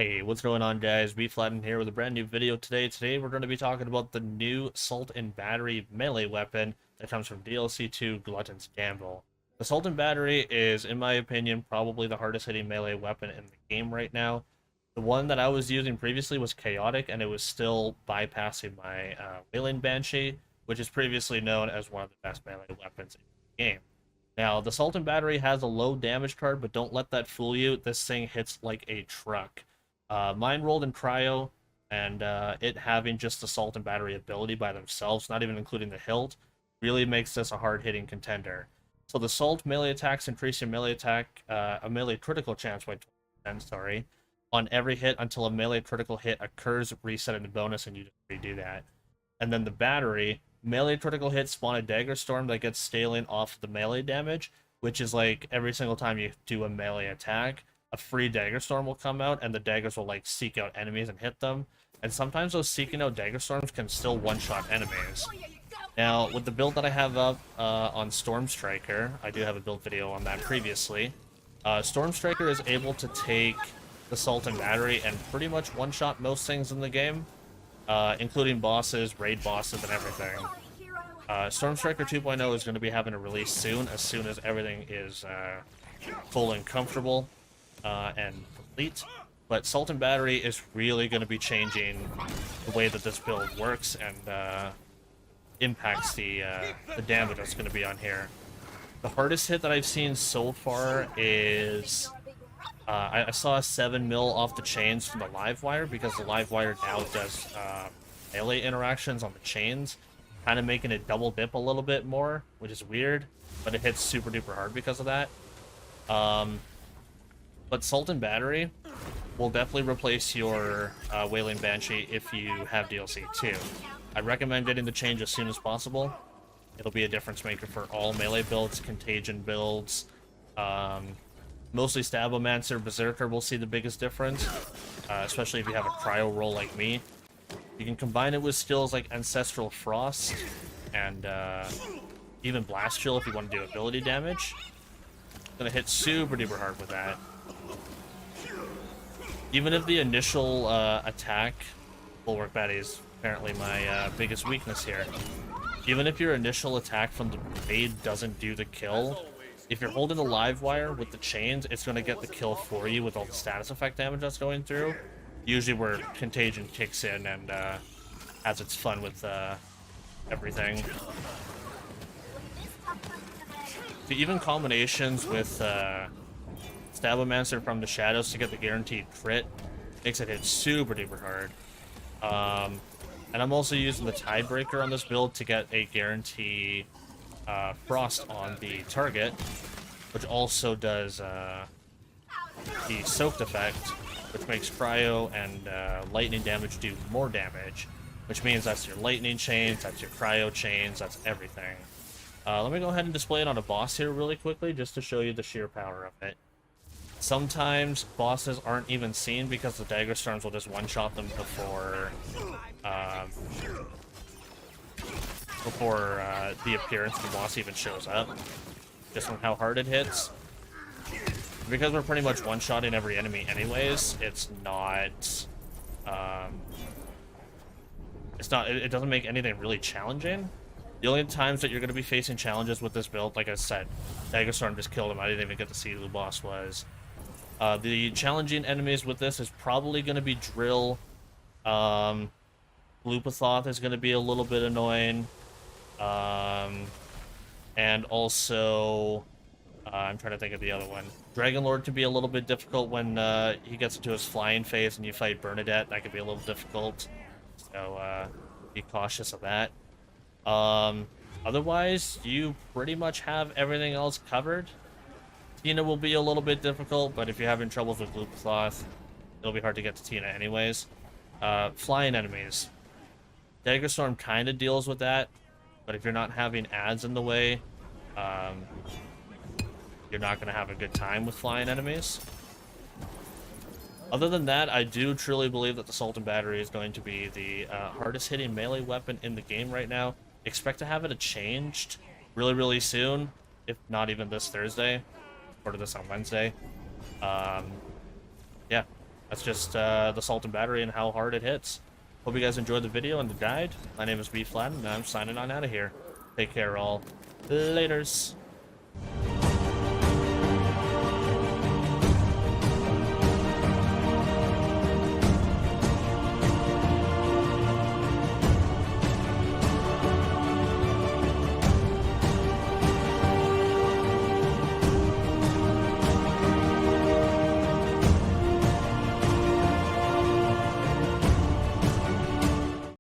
Hey, what's going on, guys? B-Flatten here with a brand new video today. Today we're going to be talking about the new Assault and Battery melee weapon that comes from DLC 2 Glutton's Gamble. The Assault and Battery is, in my opinion, probably the hardest hitting melee weapon in the game right now. The one that I was using previously was Chaotic, and it was still bypassing my Wailing Banshee, which is previously known as one of the best melee weapons in the game. Now, the Assault and Battery has a low damage card, but don't let that fool you. This thing hits like a truck. Mine rolled in Cryo, and it having just Assault and Battery ability by themselves, not even including the hilt, really makes this a hard-hitting contender. So the Assault melee attacks increase your melee attack, a melee critical chance by 20%, sorry, on every hit until a melee critical hit occurs, resetting the bonus, and you just redo that. And then the Battery, melee critical hits spawn a dagger storm that gets scaling off the melee damage, which is like every single time you do a melee attack, a free dagger storm will come out, and the daggers will like seek out enemies and hit them. And sometimes those seeking out dagger storms can still one-shot enemies. Now, with the build that I have up on Storm Striker, I do have a build video on that previously. Storm Striker is able to take the Assault and Battery and pretty much one-shot most things in the game. Including bosses, raid bosses, and everything. Storm Striker 2.0 is going to be having a release soon as everything is full and comfortable and complete. But Assault and Battery is really going to be changing the way that this build works and impacts the damage that's going to be on here. The hardest hit that I've seen so far is... I saw a 7 mil off the chains from the live wire because the live wire now does melee interactions on the chains, kind of making it double dip a little bit more, which is weird, but it hits super duper hard because of that. But Assault and Battery will definitely replace your Wailing Banshee if you have DLC 2. I'd recommend getting the change as soon as possible. It'll be a difference maker for all melee builds, contagion builds. Mostly Stabomancer, Berserker will see the biggest difference, especially if you have a cryo roll like me. You can combine it with skills like Ancestral Frost and even Blast Chill if you want to do ability damage. Gonna hit super duper hard with that. Even if the initial attack, Bulwark Batty is apparently my biggest weakness here. Even if your initial attack from the raid doesn't do the kill, if you're holding the live wire with the chains, it's going to get the kill for you with all the status effect damage that's going through. Usually where Contagion kicks in and has its fun with everything. So even combinations with Stabomancer from the Shadows to get the guaranteed crit makes it hit super duper hard. And I'm also using the Tidebreaker on this build to get a guarantee Frost on the target, which also does the Soaked effect, which makes Cryo and Lightning damage do more damage, which means that's your Lightning chains, that's your Cryo chains, that's everything. Let me go ahead and display it on a boss here really quickly, just to show you the sheer power of it. Sometimes bosses aren't even seen because the Dagger Storms will just one-shot them before the appearance of the boss even shows up, just from how hard it hits. Because we're pretty much one-shotting every enemy anyways, it doesn't make anything really challenging. The only times that you're going to be facing challenges with this build, like I said, Dagger Storm just killed him, I didn't even get to see who the boss was. The challenging enemies with this is probably going to be Drill. Blupathoth is going to be a little bit annoying. And also, I'm trying to think of the other one. Dragonlord can be a little bit difficult when he gets into his flying phase and you fight Bernadette. That could be a little difficult. So be cautious of that. Otherwise, you pretty much have everything else covered. Tina will be a little bit difficult, but if you're having troubles with Blupathoth, it'll be hard to get to Tina anyways. Flying enemies. Dagger Storm kind of deals with that, but if you're not having ads in the way, you're not going to have a good time with flying enemies. Other than that, I do truly believe that the Assault and Battery is going to be the hardest hitting melee weapon in the game right now. Expect to have it changed really, really soon, if not even this Thursday. Recorded this on Wednesday. Yeah. That's just the assault and battery and how hard it hits. Hope you guys enjoyed the video and the guide. My name is B Flat, and I'm signing on out of here. Take care, all. Laters.